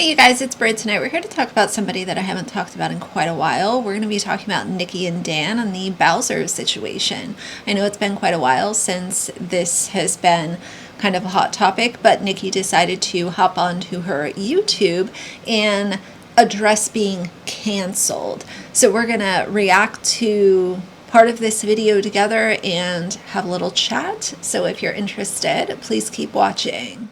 Hey you guys, it's Brit tonight. We're here to talk about somebody that I haven't talked about in quite a while. We're going to be talking about Nikki and Dan and the BOWSER'S situation. I know it's been quite a while since this has been kind of a hot topic, but Nikki decided to hop onto her YouTube and address being canceled. So we're going to react to part of this video together and have a little chat. So if you're interested, please keep watching.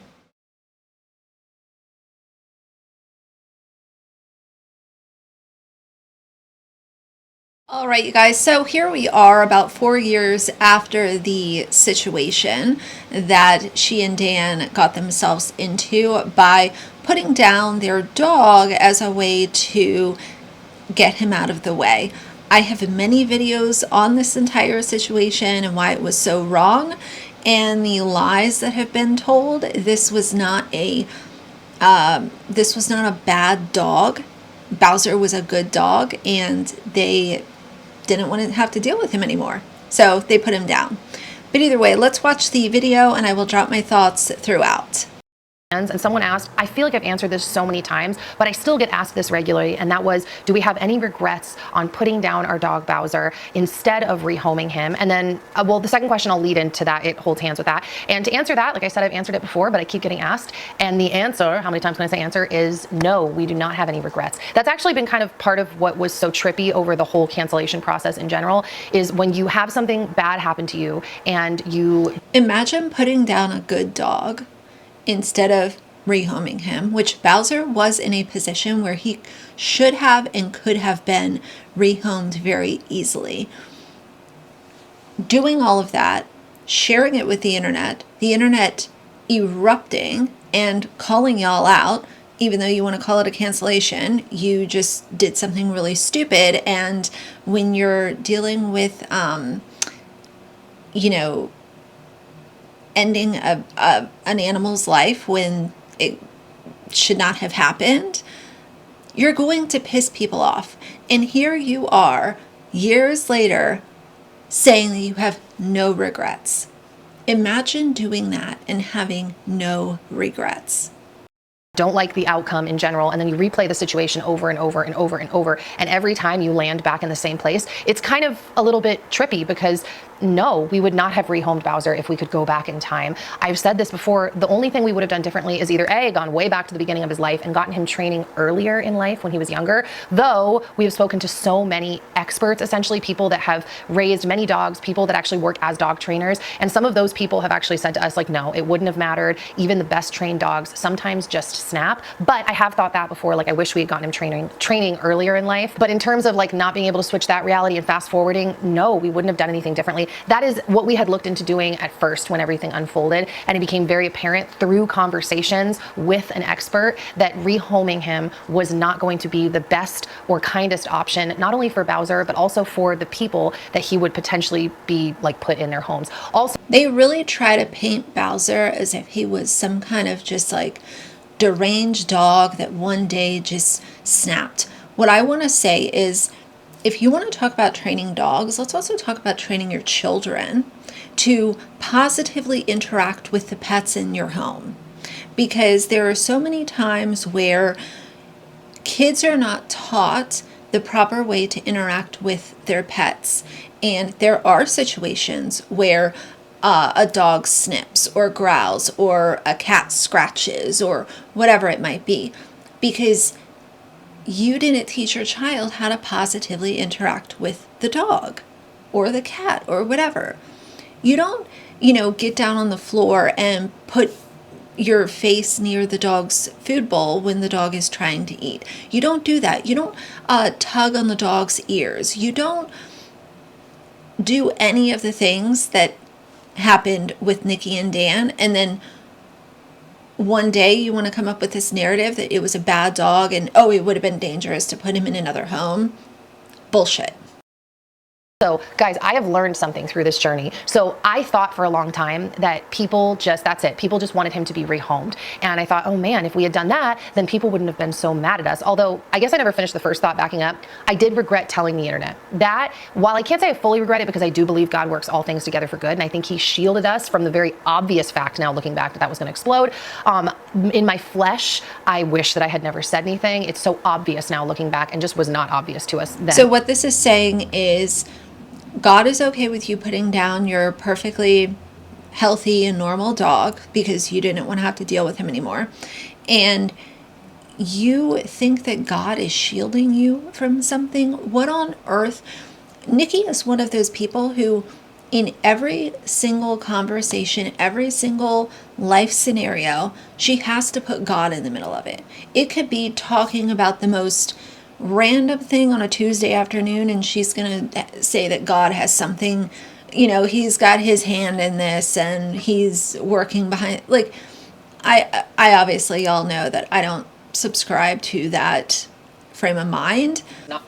All right, you guys, so here we are about 4 years after the situation that she and Dan got themselves into by putting down their dog as a way to get him out of the way. I have many videos on this entire situation and why it was so wrong and the lies that have been told. This was not a bad dog. Bowser was a good dog, and they didn't want to have to deal with him anymore, so they put him down. But either way, let's watch the video and I will drop my thoughts throughout. And someone asked, I feel like I've answered this so many times, but I still get asked this regularly, and that was, do we have any regrets on putting down our dog Bowser instead of rehoming him? And then, well, the second question I'll lead into that, it holds hands with that. And to answer that, like I said, I've answered it before, but I keep getting asked. And the answer, how many times can I say answer, is no, we do not have any regrets. That's actually been kind of part of what was so trippy over the whole cancellation process in general, is when you have something bad happen to you and you... Imagine putting down a good dog instead of rehoming him, which Bowser was in a position where he should have and could have been rehomed very easily. Doing all of that, sharing it with the internet erupting and calling y'all out, even though you want to call it a cancellation, you just did something really stupid. And when you're dealing with, ending an animal's life when it should not have happened, you're going to piss people off. And here you are, years later, saying that you have no regrets. Imagine doing that and having no regrets. Don't like the outcome in general, and then you replay the situation over and over and over and over, and every time you land back in the same place, it's kind of a little bit trippy, because no, we would not have rehomed Bowser if we could go back in time. I've said this before, the only thing we would have done differently is either A, gone way back to the beginning of his life and gotten him training earlier in life when he was younger, though we have spoken to so many experts, essentially people that have raised many dogs, people that actually work as dog trainers, and some of those people have actually said to us, like, no, it wouldn't have mattered. Even the best trained dogs sometimes just snap. But I have thought that before, like, I wish we had gotten him training earlier in life. But in terms of like not being able to switch that reality and fast forwarding, no, we wouldn't have done anything differently. That is what we had looked into doing at first when everything unfolded, and it became very apparent through conversations with an expert that rehoming him was not going to be the best or kindest option, not only for Bowser, but also for the people that he would potentially be like put in their homes. Also, they really try to paint Bowser as if he was some kind of just like deranged dog that one day just snapped. What I want to say is, if you want to talk about training dogs, let's also talk about training your children to positively interact with the pets in your home. Because there are so many times where kids are not taught the proper way to interact with their pets. And there are situations where a dog snips or growls or a cat scratches or whatever it might be, because you didn't teach your child how to positively interact with the dog or the cat or whatever. You don't, get down on the floor and put your face near the dog's food bowl when the dog is trying to eat. You don't do that. You don't tug on the dog's ears. You don't do any of the things that happened with Nikki and Dan, and then one day you want to come up with this narrative that it was a bad dog and, oh, it would have been dangerous to put him in another home. Bullshit. So guys, I have learned something through this journey. So I thought for a long time that people just, that's it. People just wanted him to be rehomed. And I thought, oh man, if we had done that, then people wouldn't have been so mad at us. Although I guess I never finished the first thought backing up. I did regret telling the internet that, while I can't say I fully regret it because I do believe God works all things together for good. And I think he shielded us from the very obvious fact now looking back that was going to explode. In my flesh, I wish that I had never said anything. It's so obvious now looking back and just was not obvious to us then. So what this is saying is, God is okay with you putting down your perfectly healthy and normal dog because you didn't want to have to deal with him anymore. And you think that God is shielding you from something? What on earth? Nikki is one of those people who, in every single conversation, every single life scenario, she has to put God in the middle of it. It could be talking about the most random thing on a Tuesday afternoon, and she's going to say that God has something, he's got his hand in this and he's working behind. Like, I obviously, y'all know that I don't subscribe to that frame of mind. No.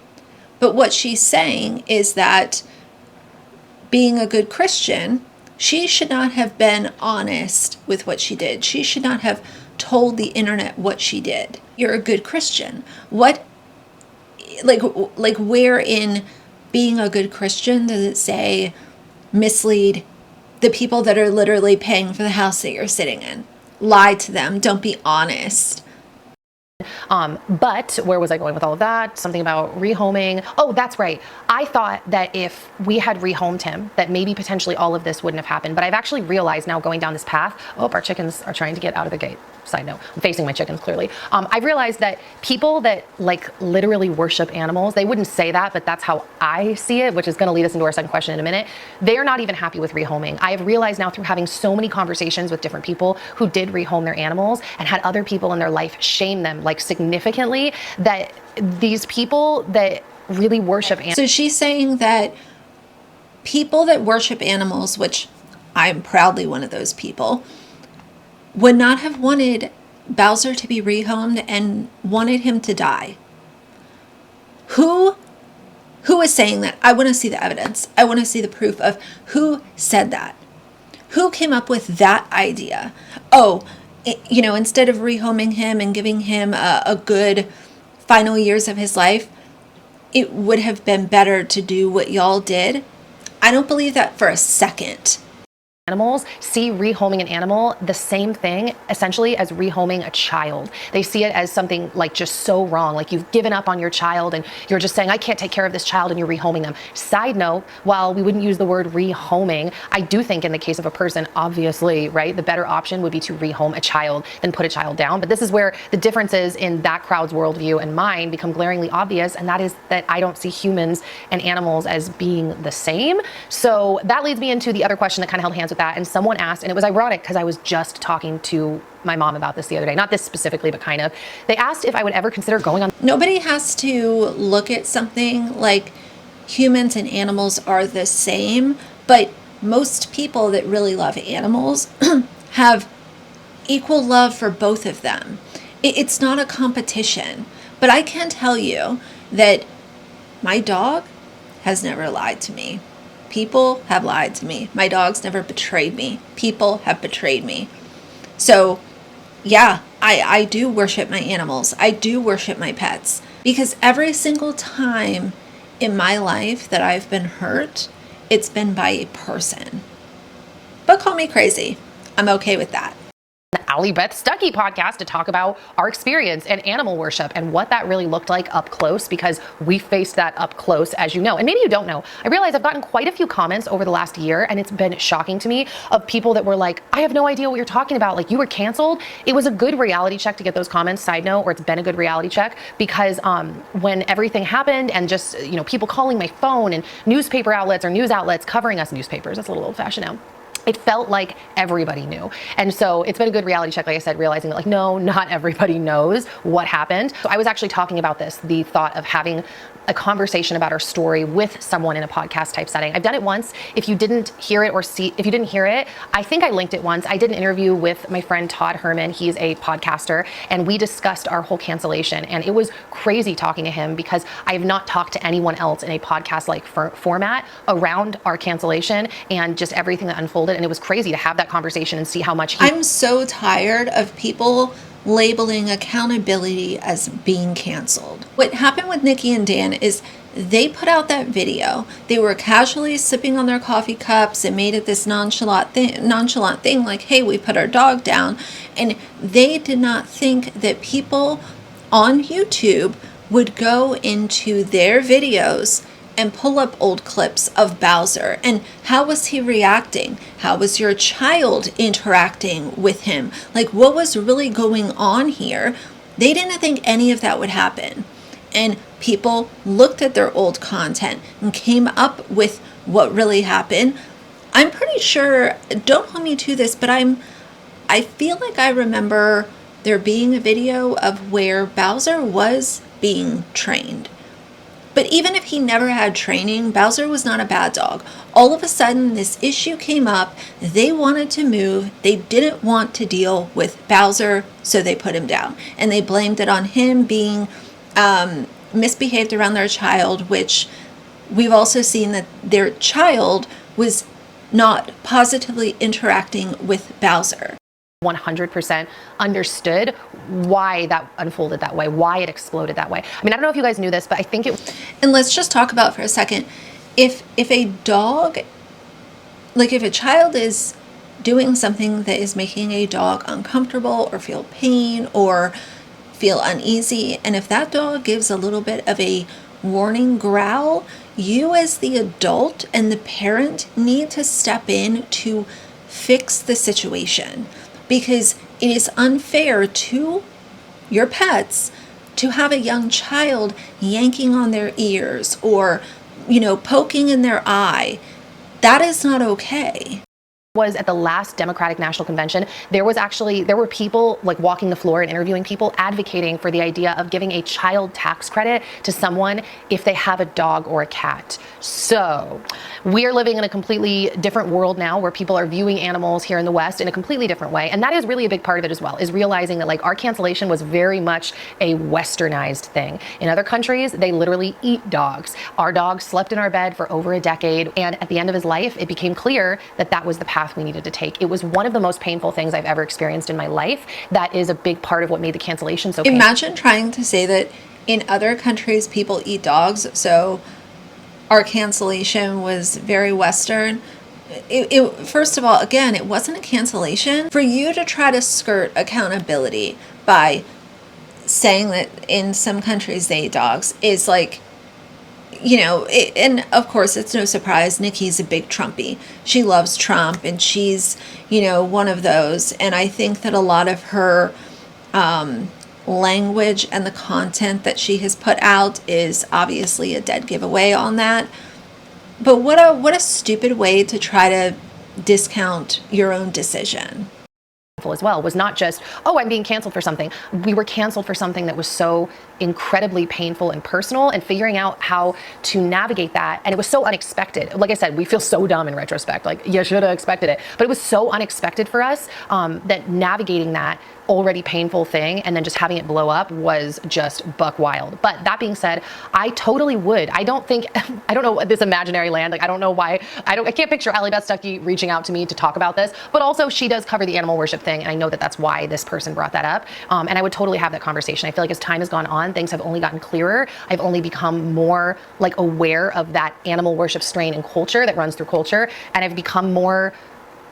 But what she's saying is that being a good Christian, she should not have been honest with what she did. She should not have told the internet what she did. You're a good Christian. Like where in being a good Christian does it say mislead the people that are literally paying for the house that you're sitting in? Lie to them. Don't be honest. But where was I going with all of that? Something about rehoming. Oh, that's right. I thought that if we had rehomed him, that maybe potentially all of this wouldn't have happened. But I've actually realized now going down this path, our chickens are trying to get out of the gate. Side note, I'm facing my chickens clearly. I've realized that people that literally worship animals, they wouldn't say that, but that's how I see it, which is going to lead us into our second question in a minute. They are not even happy with rehoming. I have realized now through having so many conversations with different people who did rehome their animals and had other people in their life shame them significantly, that these people that really worship animals. So she's saying that people that worship animals, which I'm proudly one of those people, would not have wanted Bowser to be rehomed and wanted him to die. Who is saying that? I want to see the evidence. I want to see the proof of who said that. Who came up with that idea? Instead of rehoming him and giving him a good final years of his life, it would have been better to do what y'all did. I don't believe that for a second. Animals see rehoming an animal the same thing essentially as rehoming a child. They see it as something just so wrong, like you've given up on your child and you're just saying, I can't take care of this child, and you're rehoming them. Side note, while we wouldn't use the word rehoming, I do think in the case of a person, obviously, right, the better option would be to rehome a child than put a child down. But this is where the differences in that crowd's worldview and mine become glaringly obvious, and that is that I don't see humans and animals as being the same. So that leads me into the other question that kind of held hands with that. And someone asked, and it was ironic because I was just talking to my mom about this the other day, not this specifically, but kind of. They asked if I would ever consider going on. Nobody has to look at something like humans and animals are the same, but most people that really love animals have equal love for both of them. It's not a competition, but I can tell you that my dog has never lied to me. People have lied to me. My dog's never betrayed me. People have betrayed me. So, yeah, I do worship my animals. I do worship my pets. Because every single time in my life that I've been hurt, it's been by a person. But call me crazy. I'm okay with that. Allie Beth Stuckey podcast to talk about our experience in animal worship and what that really looked like up close, because we faced that up close, as you know. And maybe you don't know. I realize I've gotten quite a few comments over the last year, and it's been shocking to me, of people that were like, I have no idea what you're talking about. You were canceled. It was a good reality check to get those comments, side note, or it's been a good reality check, because when everything happened and just, people calling my phone and newspaper outlets or news outlets covering us, newspapers, that's a little old fashioned now. it felt like everybody knew. And so it's been a good reality check, like I said, realizing that like, no, not everybody knows what happened. So I was actually talking about this, the thought of having a conversation about our story with someone in a podcast type setting. I've done it once. If you didn't hear it or if you didn't hear it, I think I linked it once. I did an interview with my friend Todd Herman. He's a podcaster, and we discussed our whole cancellation. And it was crazy talking to him because I have not talked to anyone else in a podcast like format around our cancellation and just everything that unfolded. And it was crazy to have that conversation and see how much I'm so tired of people labeling accountability as being canceled. What happened with Nikki and Dan is they put out that video. They were casually sipping on their coffee cups and made it this nonchalant thing like, hey, we put our dog down. And they did not think that people on YouTube would go into their videos and pull up old clips of Bowser. And how was he reacting? How was your child interacting with him? Like, what was really going on here? They didn't think any of that would happen. And people looked at their old content and came up with what really happened. I'm pretty sure, don't hold me to this, but I feel like I remember there being a video of where Bowser was being trained. But even if he never had training, Bowser was not a bad dog. All of a sudden, this issue came up. They wanted to move. They didn't want to deal with Bowser, so they put him down. And they blamed it on him being misbehaved around their child, which we've also seen that their child was not positively interacting with Bowser. 100% understood why that unfolded that way, why it exploded that way. I mean, I don't know if you guys knew this, but I think it... And let's just talk about for a second, if a dog, like if a child is doing something that is making a dog uncomfortable or feel pain or feel uneasy, and if that dog gives a little bit of a warning growl, you as the adult and the parent need to step in to fix the situation. Because it is unfair to your pets to have a young child yanking on their ears or, poking in their eye. That is not okay. Was at the last Democratic National Convention, there were people like walking the floor and interviewing people advocating for the idea of giving a child tax credit to someone if they have a dog or a cat. So we are living in a completely different world now where people are viewing animals here in the West in a completely different way. And that is really a big part of it as well, is realizing that like our cancellation was very much a westernized thing. In other countries, they literally eat dogs. Our dog slept in our bed for over a decade. And at the end of his life, it became clear that that was the path we needed to take. It was one of the most painful things I've ever experienced in my life. That is a big part of what made the cancellation so painful. Imagine trying to say that in other countries people eat dogs, so our cancellation was very Western. First of all, again, it wasn't a cancellation. For you to try to skirt accountability by saying that in some countries they eat dogs is like, and of course, it's no surprise, Nikki's a big Trumpy. She loves Trump, and she's, one of those. And I think that a lot of her language and the content that she has put out is obviously a dead giveaway on that. But what a stupid way to try to discount your own decision. As well was not just, oh, I'm being canceled for something. We were canceled for something that was so incredibly painful and personal, and figuring out how to navigate that. And it was so unexpected. Like I said, we feel so dumb in retrospect, like you should have expected it, but it was so unexpected for us that navigating that already painful thing and then just having it blow up was just buck wild. But that being said, I totally would. I don't know this imaginary land. Like, I don't know why. I can't picture Allie Beth Stuckey reaching out to me to talk about this, but also she does cover the animal worship thing. And I know that that's why this person brought that up. And I would totally have that conversation. I feel like as time has gone on, things have only gotten clearer. I've only become more like aware of that animal worship strain and culture that runs through culture. And I've become more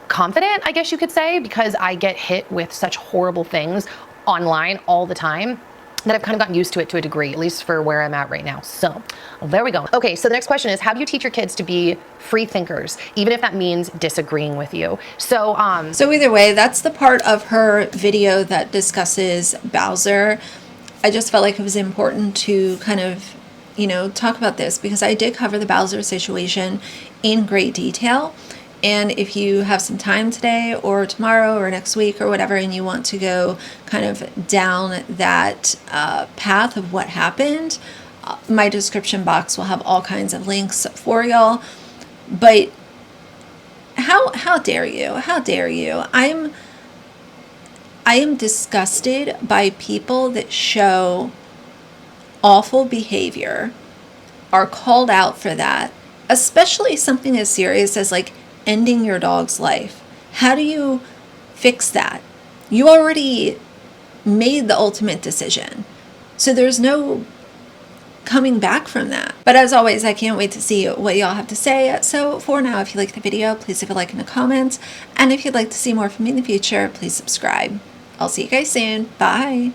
confident, I guess you could say, because I get hit with such horrible things online all the time that I've kind of gotten used to it to a degree, at least for where I'm at right now. So there we go. Okay, so the next question is, how do you teach your kids to be free thinkers, even if that means disagreeing with you? So either way, that's the part of her video that discusses Bowser. I just felt like it was important to kind of, talk about this because I did cover the Bowser situation in great detail. And if you have some time today or tomorrow or next week or whatever, and you want to go kind of down that path of what happened, my description box will have all kinds of links for y'all. But how dare you? How dare you? I am disgusted by people that show awful behavior, are called out for that, especially something as serious as like ending your dog's life. How do you fix that? You already made the ultimate decision, so there's no coming back from that. But as always, I can't wait to see what y'all have to say. So for now, if you like the video, please leave a like in the comments, and if you'd like to see more from me in the future, please subscribe. I'll see you guys soon. Bye.